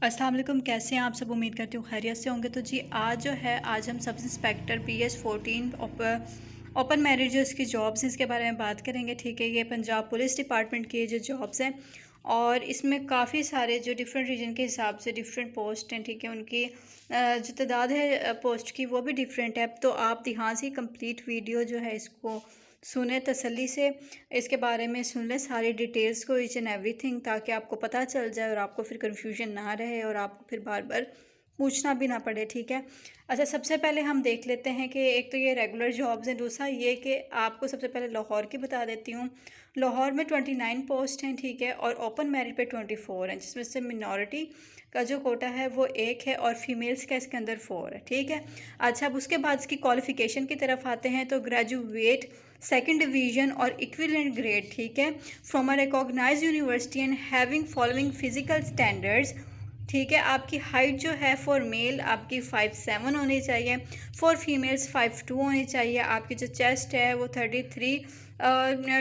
अस्सलाम वालेकुम। कैसे हैं आप सब? उम्मीद करती हूँ खैरियत से होंगे। तो जी आज हम sub inspector PS14 open marriages की जॉब्स इसके बारे में बात करेंगे। ठीक है, ये पंजाब पुलिस डिपार्टमेंट की जो जॉब्स हैं और इसमें काफ़ी सारे जो डिफरेंट रीजन के हिसाब से डिफरेंट पोस्ट हैं। ठीक है, उनकी जो तादाद है पोस्ट की वो भी डिफरेंट है। तो आप ध्यान से कंप्लीट वीडियो जो है इसको सुने तसल्ली से, इसके बारे में सुन लें सारी डिटेल्स को, ईच एंड एवरीथिंग, ताकि आपको पता चल जाए और आपको फिर कन्फ्यूजन ना रहे और आपको फिर बार बार पूछना भी ना पड़े। ठीक है। अच्छा, सबसे पहले हम देख लेते हैं कि एक तो ये रेगुलर जॉब्स हैं, दूसरा ये कि आपको सबसे पहले लाहौर की बता देती हूँ। लाहौर में 29 पोस्ट हैं। ठीक है, और ओपन मेरिट पे 24 हैं, जिसमें से मिनॉरिटी का जो कोटा है वो 1 है और फीमेल्स का इसके अंदर 4 है। ठीक है। अच्छा, अब उसके बाद इसकी क्वालिफ़िकेशन की तरफ आते हैं। तो ग्रेजुएट सेकंड डिवीजन और इक्विवेलेंट ग्रेड, ठीक है, from a recognised university and having following physical standards. ठीक है, आपकी हाइट जो है फॉर मेल आपकी 5'7" होनी चाहिए, फॉर फीमेल्स 5'2" होनी चाहिए। आपकी जो चेस्ट है वो 33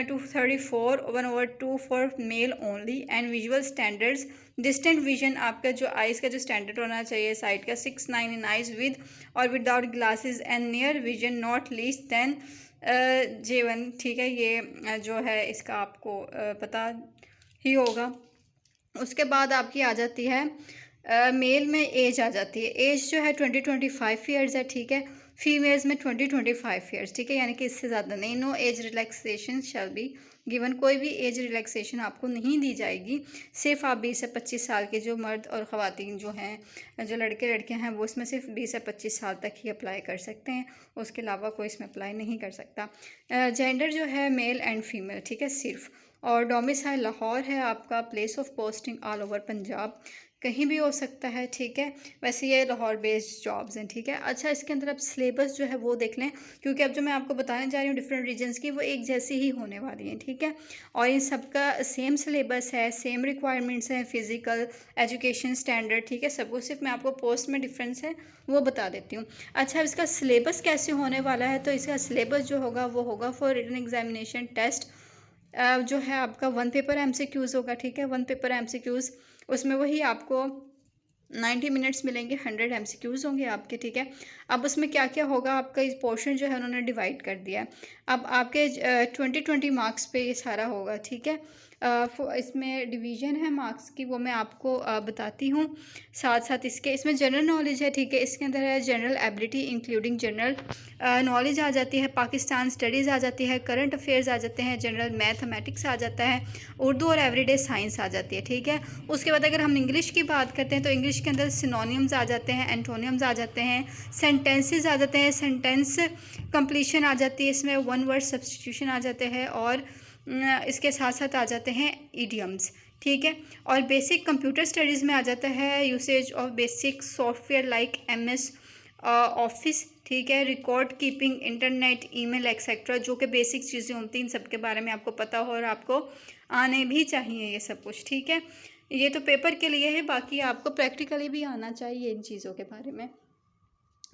to 34 1/2 for male only. And visual standards, distant vision आपका जो आइज़ का जो स्टैंडर्ड होना चाहिए साइड का 6'9" इन आइज़ विद और without glasses and near vision not least than J1। ठीक है, ये जो है इसका आपको पता ही होगा। उसके बाद आपकी आ जाती है मेल में एज आ जाती है। एज जो है 20-25 ईयर्स है। ठीक है, फीमेल्स में 20-25 ईयर्स। ठीक है, यानी कि इससे ज़्यादा नहीं। No age relaxation shall be given, कोई भी एज रिलैक्सेशन आपको नहीं दी जाएगी। सिर्फ आप 20 से 25 साल के जो मर्द और ख़वातीन जो हैं, जो लड़के लड़कियां हैं, वो इसमें सिर्फ 20 से 25 साल तक ही अप्लाई कर सकते हैं। उसके अलावा कोई इसमें अप्लाई नहीं कर सकता। जेंडर जो है मेल एंड फीमेल, ठीक है, सिर्फ। और डोमिसाइल लाहौर है आपका। Place of posting all over Punjab, कहीं भी हो सकता है। ठीक है, वैसे ये लाहौर बेस्ड जॉब्स हैं। ठीक है। अच्छा, इसके अंदर अब सिलेबस जो है वो देख लें, क्योंकि अब जो मैं आपको बताने जा रही हूँ डिफरेंट रीजन्स की, वो एक जैसी ही होने वाली हैं। ठीक है, और इन सबका सेम सिलेबस है, सेम रिक्वायरमेंट्स हैं, फिजिकल एजुकेशन स्टैंडर्ड। ठीक है, सब कुछ, सिर्फ मैं आपको पोस्ट में डिफरेंस है वो बता देती हूँ। अच्छा, इसका सिलेबस कैसे होने वाला है? तो इसका सिलेबस जो होगा वो होगा फॉर रिटन एग्जामिनेशन टेस्ट जो है आपका 1 पेपर MCQs होगा। ठीक है, 1 पेपर MCQs, उसमें वही आपको 90 मिनट्स मिलेंगे, 100 MCQs होंगे आपके। ठीक है, अब उसमें क्या क्या होगा, आपका इस पोर्शन जो है उन्होंने डिवाइड कर दिया है। अब आपके 20 मार्क्स पे ये सारा होगा। ठीक है, इसमें डिवीज़न है मार्क्स की, वो मैं आपको बताती हूँ। साथ साथ इसमें जनरल नॉलेज है। ठीक है, इसके अंदर है general ability including general knowledge आ जाती है, पाकिस्तान स्टडीज़ आ जाती है, करंट अफेयर्स आ जाते हैं, जनरल मैथमेटिक्स आ जाता है, उर्दू और एवरीडे साइंस आ जाती है। ठीक है, उसके बाद अगर हम इंग्लिश की बात करते हैं तो इंग्लिश के अंदर सिनोनियम्स आ जाते हैं, एंटोनियम्स आ जाते हैं, सेंटेंसेस आ जाते हैं, सेंटेंस कंप्लीशन आ जाती है, इसमें वन वर्ड सब्स्टिट्यूशन आ जाते हैं, और इसके साथ साथ आ जाते हैं इडियम्स। ठीक है, और बेसिक कंप्यूटर स्टडीज़ में आ जाता है usage of basic software like MS office. ठीक है, record keeping, internet, email etcetera, जो कि बेसिक चीज़ें होती हैं, इन सब के बारे में आपको पता हो और आपको आने भी चाहिए ये सब कुछ। ठीक है, ये तो पेपर के लिए है, बाकी आपको प्रैक्टिकली भी आना चाहिए इन चीज़ों के बारे में।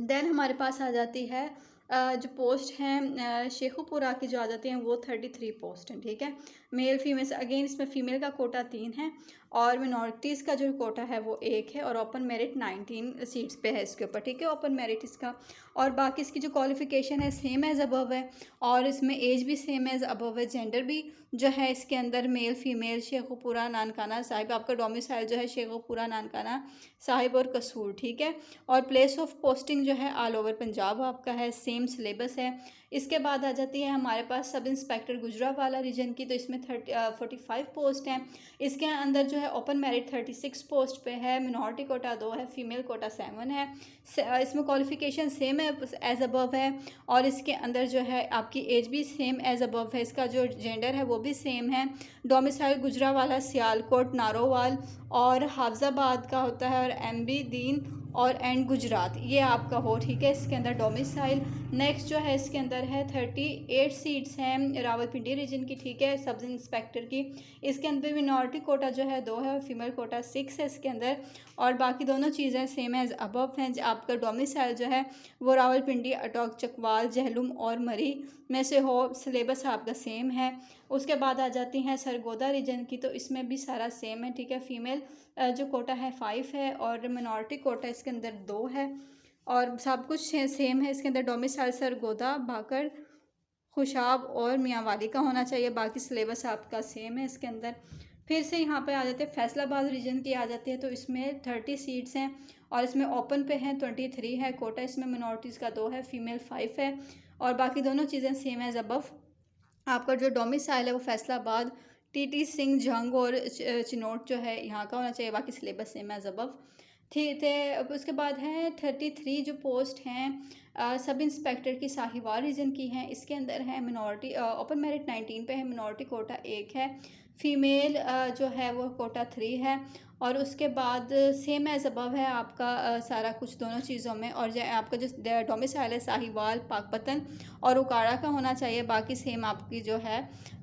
देन हमारे पास आ जाती है जो पोस्ट हैं शेखुपुरा की जो आ जाती हैं वो 33 पोस्ट हैं। ठीक है, मेल फीमेल, अगेन इसमें फ़ीमेल का कोटा 3 है और मिनॉरिटीज़ का जो कोटा है वो 1 है, और ओपन मेरिट 19 सीट्स पे है इसके ऊपर। ठीक है, ओपन मेरिट इसका, और बाकी इसकी जो क्वालिफ़िकेशन है सेम एज़ अबव है, और इसमें एज भी सेम एज़ अबव है। जेंडर भी जो है इसके अंदर मेल फीमेल, शेखुपुरा नानकाना साहिब, आपका डोमिसाइल जो है शेखुपुरा नानकाना साहिब और कसूर। ठीक है, और प्लेस ऑफ पोस्टिंग जो है ऑल ओवर पंजाब आपका है, सेम सिलेबस है। इसके बाद आ जाती है हमारे पास सब इंस्पेक्टर गुजरावाला रीजन की, तो इसमें 45 पोस्ट हैं। इसके अंदर जो है ओपन मेरिट 36 पोस्ट पे है, मिनॉरिटी कोटा 2 है, फीमेल कोटा 7 है। इसमें क्वालिफिकेशन सेम है एज अबव है, और इसके अंदर जो है आपकी एज भी सेम एज अबव है, इसका जो जेंडर है वो भी सेम है। डोमिसाइल गुजरावाला, सियालकोट, नारोवाल और हाफजाबाद का होता है, और MB दीन और एंड गुजरात ये आपका हो। ठीक है, इसके अंदर डोमिसाइल। नेक्स्ट जो है इसके अंदर है 38 सीट्स हैं रावलपिंडी रीजन की। ठीक है, सब इंस्पेक्टर की। इसके अंदर मिनॉरिटी कोटा जो है 2 है और फीमेल कोटा 6 है इसके अंदर, और बाकी दोनों चीज़ें सेम एज अबव हैं। आपका डोमिसाइल जो है वो रावलपिंडी, अटोक, चकवाल, जहलुम और मरी में से हो, सिलेबस आपका सेम है। उसके बाद आ जाती हैं सरगोदा रीजन की, तो इसमें भी सारा सेम है। ठीक है, फीमेल जो कोटा है 5 है और मिनॉरिटी कोटा इसके अंदर 2 है और सब कुछ सेम है। इसके अंदर डोमिसाइल सरगोदा, भाकर, खुशाब और मियांवाली का होना चाहिए। बाकी सिलेबस आपका सेम है इसके अंदर। फिर से यहाँ पे आ जाते हैं फैसलाबाद रीजन की आ जाती है, तो इसमें 30 सीट्स हैं और इसमें ओपन पे हैं 23 है कोटा। इसमें मिनॉरिटीज़ का 2 है, फीमेल 5 है और बाकी दोनों चीज़ें सेम एज अबव। आपका जो डोमिसाइल है वो फैसलाबाद, टीटी सिंह, जंग और चिनोट जो है यहाँ का होना चाहिए। बाकी सिलेबस सेम एज अबव ठीक थे। अब उसके बाद है 33 जो पोस्ट हैं सब इंस्पेक्टर की साहिवाल रीजन की हैं। इसके अंदर है मिनॉरिटी ओपन मेरिट 19 पे है, मिनॉरिटी कोटा 1 है, फीमेल जो है वो कोटा 3 है और उसके बाद सेम एज अबव है आपका सारा कुछ दोनों चीज़ों में। और जो आपका जो डोमिसाइल है साहिवाल, पाकपतन और उकाड़ा का होना चाहिए। बाकी सेम आपकी जो है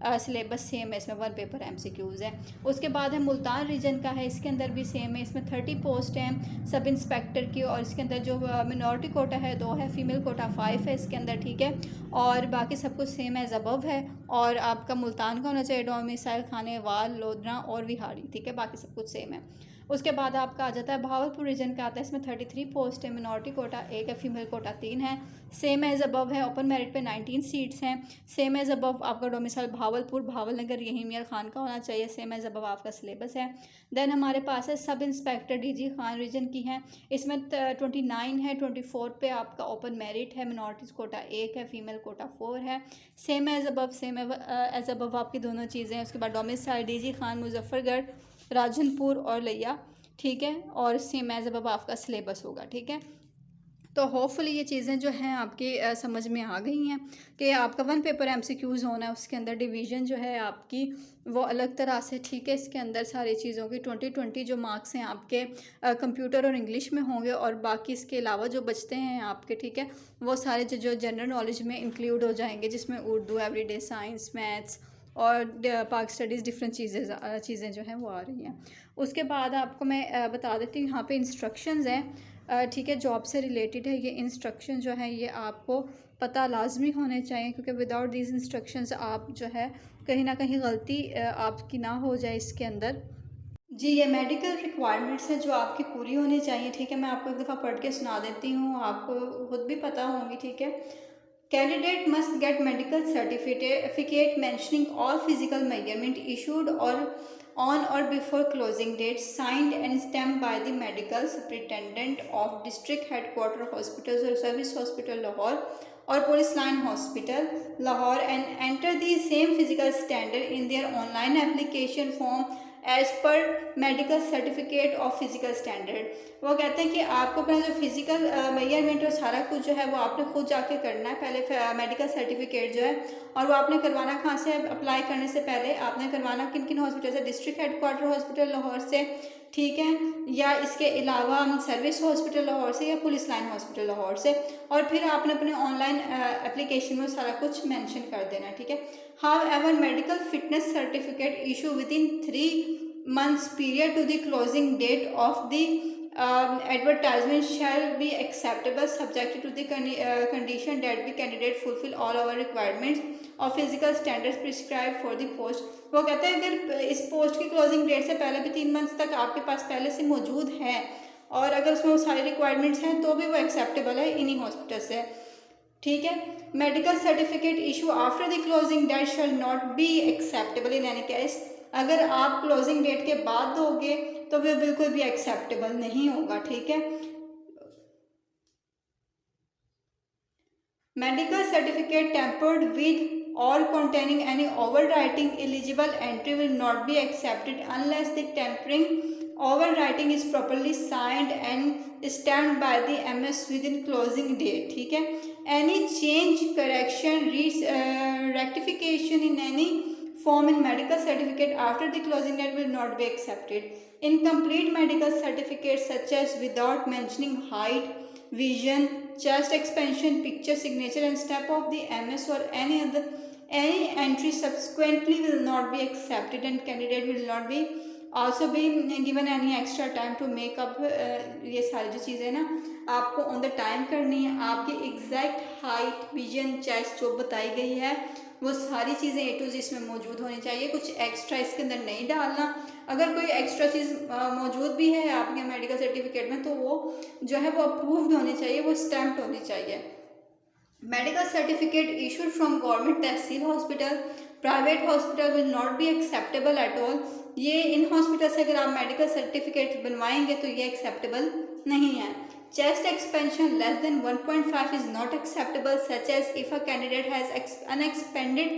सिलेबस सेम है, इसमें 1 पेपर MCQs है। उसके बाद है मुल्तान रीजन का है, इसके अंदर भी सेम है। इसमें 30 पोस्ट हैं सब इंस्पेक्टर की और इसके अंदर जो मिनॉरिटी कोटा है 2 है, फीमेल कोटा 5 है इसके अंदर, ठीक है। और बाकी सब कुछ सेम एज अबव है और आपका मुल्तान का होना चाहिए डोमिसाइल खानेवाल, लोधना और विहारी, ठीक है। बाकी सब कुछ सेम है। उसके बाद आपका आ जाता है भावलपुर रीजन का आता है, इसमें 33 पोस्ट है, मिनॉरिटी कोटा 1 है, फीमेल कोटा 3 है, सेम एज अबव है। ओपन मेरिट पे 19 सीट्स हैं, सेम एज अबव आपका डोमिसाइल भावलपुर, भावलनगर, यही मियार खान का होना चाहिए, सेम एज अबव आपका सिलेबस है। देन हमारे पास है sub inspector DG Khan reason की हैं, इसमें 29 है, 24 पे आपका ओपन मेरिट है, मिनॉरिटीज़ कोटा 1 है, फीमेल कोटा 4 है, same age above, same age above आपकी दोनों चीज़ें। उसके बाद डोमिसाइल DG खान मुजफ्फरगढ़, राजनपुर और लिया, ठीक है। और सेम एज अबव आपका सिलेबस होगा, ठीक है। तो होपफुली ये चीज़ें जो हैं आपकी समझ में आ गई हैं कि आपका 1 पेपर MCQs होना है, उसके अंदर डिवीज़न जो है आपकी वो अलग तरह से, ठीक है। इसके अंदर सारी चीज़ों की 20 जो मार्क्स हैं आपके कंप्यूटर और इंग्लिश में होंगे और बाकी इसके अलावा जो बचते हैं आपके, ठीक है, वो सारे जो जनरल नॉलेज में इंक्लूड हो जाएंगे, जिसमें उर्दू, एवरीडे साइंस, मैथ्स और पाक स्टडीज़, डिफरेंट चीज़ें जो हैं वो आ रही हैं। उसके बाद आपको मैं बता देती हूँ, यहाँ पे इंस्ट्रक्शंस हैं, ठीक है, जॉब से रिलेटेड है। ये इंस्ट्रक्शन जो है ये आपको पता लाजमी होने चाहिए, क्योंकि विदाउट दीज इंस्ट्रक्शंस आप जो है कहीं ना कहीं गलती आपकी ना हो जाए इसके अंदर। जी, ये मेडिकल रिक्वायरमेंट्स हैं जो आपकी पूरी होनी चाहिए, ठीक है। मैं आपको एक दफ़ा पढ़ के सुना देती हूँ, आपको खुद भी पता होंगी, ठीक है। Candidate must get medical certificate mentioning all physical measurement issued or on or before closing date, signed and stamped by the medical superintendent of district headquarter hospitals or service hospital Lahore or police line hospital Lahore, and enter the same physical standard in their online application form as per medical certificate of physical standard. वो कहते हैं कि आपको अपना जो physical measurement और सारा कुछ जो है वो आपने खुद जाके करना है। पहले मेडिकल सर्टिफिकेट जो है, और वो आपने करवाना कहाँ से, अप्लाई करने से पहले आपने करवाना किन किन हॉस्पिटल से, डिस्ट्रिक्ट हेडक्वार्टर हॉस्पिटल लाहौर से, ठीक है, या इसके अलावा सर्विस हॉस्पिटल लाहौर से या पुलिस लाइन हॉस्पिटल लाहौर से। और फिर आपने अपने ऑनलाइन एप्लीकेशन में सारा कुछ मेंशन कर देना, ठीक है। However, medical fitness certificate issued within 3 months period to the closing date of the advertisement shall be acceptable, subject to the condition that the candidate fulfill all our requirements of physical standards prescribed for the post। वो कहते हैं अगर इस post की closing date से पहले भी 3 months तक आपके पास पहले से मौजूद है और अगर उसमें वो सारी रिक्वायरमेंट्स हैं तो भी वो एक्सेप्टेबल है इन्हीं हॉस्पिटल से, ठीक है। Medical certificate issue after the closing date shall not be acceptable in any case. अगर आप क्लोजिंग डेट के बाद दोगे तो वो बिल्कुल भी एक्सेप्टेबल नहीं होगा, ठीक है। Medical certificate tempered with or containing any overwriting eligible entry will not be accepted unless the tampering overwriting is properly signed and stamped by the MS within closing date, ठीक है। Any change, correction, rectification in any form in medical certificate after the closing date will not be accepted. Incomplete medical certificates such as without mentioning height, vision, chest expansion, picture, signature and stamp of the MS or any entry subsequently will not be accepted, and candidate will not be also be given any extra time to make up। ये सारी जो चीज़ें ना आपको on the time करनी है। आपकी exact height, vision, chest जो बताई गई है वो सारी चीज़ें A to Z इसमें मौजूद होनी चाहिए, कुछ एक्स्ट्रा इसके अंदर नहीं डालना। अगर कोई एक्स्ट्रा चीज़ मौजूद भी है आपके मेडिकल सर्टिफिकेट में तो वो जो है वो अप्रूव्ड होनी चाहिए, वो स्टैम्प्ड होनी चाहिए। Medical certificate issued from government tehsil hospital, private hospital will not be acceptable at all. ये इन हॉस्पिटल से अगर आप मेडिकल सर्टिफिकेट बनवाएंगे तो ये एक्सेप्टेबल नहीं है। Chest expansion less than 1.5 is not acceptable, such as if a candidate has unexpanded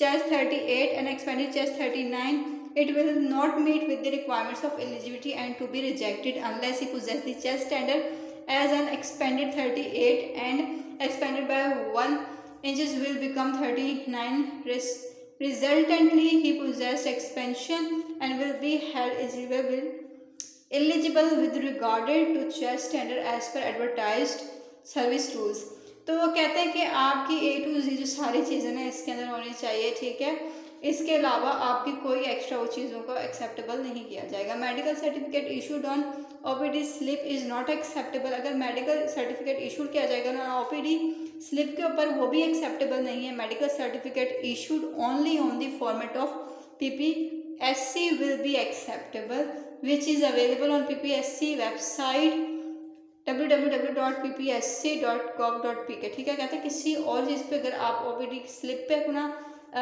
chest 38 and expanded chest 39, it will not meet with the requirements of eligibility and to be rejected unless he possess the chest standard as an expanded 38 and expanded by 1 inches will become 39. Resultantly, he possessed expansion and will be held eligible with regarded to chest standard as per advertised service rules। तो वो कहते हैं कि आपकी A to Z जो सारी चीज़ें ना इसके अंदर होनी चाहिए, ठीक है। इसके अलावा आपकी कोई एक्स्ट्रा वो चीज़ों को एक्सेप्टेबल नहीं किया जाएगा। Medical certificate issued on OPD slip is not acceptable. अगर मेडिकल सर्टिफिकेट इशूड किया जाएगा ना OPD स्लिप के ऊपर, वो भी एक्सेप्टेबल नहीं है। Medical certificate issued only on the format of PPSC will be acceptable which is available on PPSC website www.ppsc.gov.pk। ठीक है, कहते हैं किसी और चीज़ पे अगर आप OPD स्लिप पे अपना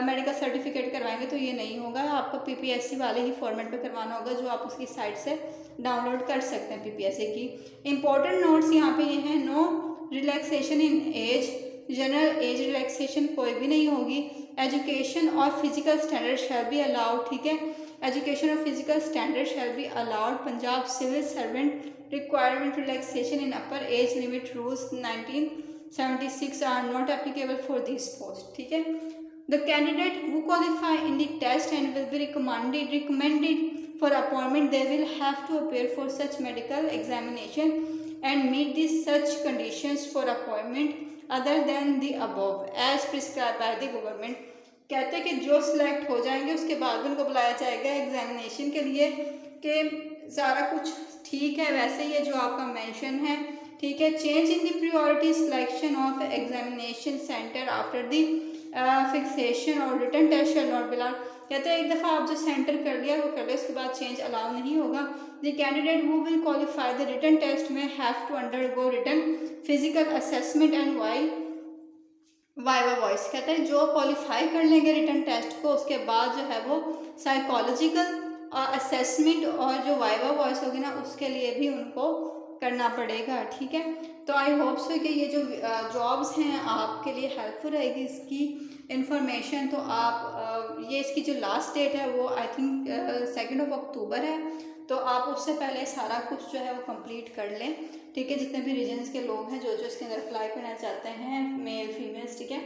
मेडिकल सर्टिफिकेट करवाएंगे तो ये नहीं होगा, आपको PPSC वाले ही फॉर्मेट पे करवाना होगा जो आप उसकी साइट से डाउनलोड कर सकते हैं PPSC की। इंपॉर्टेंट नोट्स यहाँ पे ये हैं, no relaxation in age, general age relaxation कोई भी नहीं होगी। एजुकेशन और physical standard shall be allowed, ठीक है, एजुकेशन और physical standard shall be allowed. Punjab civil servant requirement relaxation in upper age limit rules 1976 are not applicable for this post। ठीक है, the candidate who qualify in the test and will be recommended for appointment, they will have to appear for such medical examination and meet the such conditions for appointment other than the above as prescribed by the government। कहते हैं कि जो select हो जाएंगे उसके बाद उनको बुलाया जाएगा एग्जामिनेशन के लिए कि सारा कुछ ठीक है वैसे ही है जो आपका मेंशन है, ठीक है। Change in the priority selection of examination centre after the fixation और written test shall not be allowed. कहते हैं एक दफ़ा आप जो सेंटर कर लिया वो कर लिया, उसके बाद चेंज अलाउ नहीं होगा। The candidate who will qualify the written test में have to undergo written physical assessment and viva voce. कहते हैं जो क्वालिफाई कर लेंगे रिटन टेस्ट को उसके बाद जो है वो साइकोलॉजिकल असेसमेंट और जो वाइवा वॉइस होगी ना उसके लिए भी उनको करना पड़ेगा, ठीक है। तो आई होप सो कि ये जो जॉब्स हैं आपके लिए हेल्पफुल रहेगी इसकी इंफॉर्मेशन। तो आप ये इसकी जो लास्ट डेट है वो आई थिंक 2 अक्टूबर है, तो आप उससे पहले सारा कुछ जो है वो कंप्लीट कर लें, ठीक है। जितने भी रीजन्स के लोग हैं जो इसके अंदर अप्लाई करना चाहते हैं, मेल फीमेल्स, ठीक है,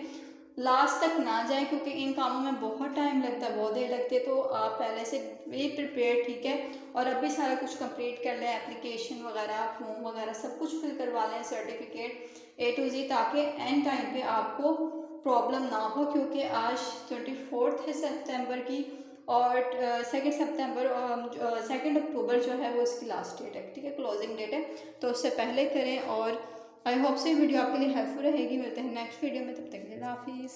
लास्ट तक ना जाए क्योंकि इन कामों में बहुत टाइम लगता है, बहुत देर लगती है। तो आप पहले से बी प्रिपेयर, ठीक है, और अभी सारा कुछ कंप्लीट कर लें, एप्लीकेशन वगैरह फॉर्म वगैरह सब कुछ फिल करवा लें, सर्टिफिकेट A to Z, ताकि एंड टाइम पे आपको प्रॉब्लम ना हो। क्योंकि आज 24 है सितंबर की और 2 अक्टूबर जो है वो इसकी लास्ट डेट है, ठीक है, क्लोजिंग डेट है। तो उससे पहले करें और आई होप से वीडियो आपके लिए हेल्पफुल रहेगी। मिलते हैं नेक्स्ट वीडियो में, तब तक के लिए हाफिज़।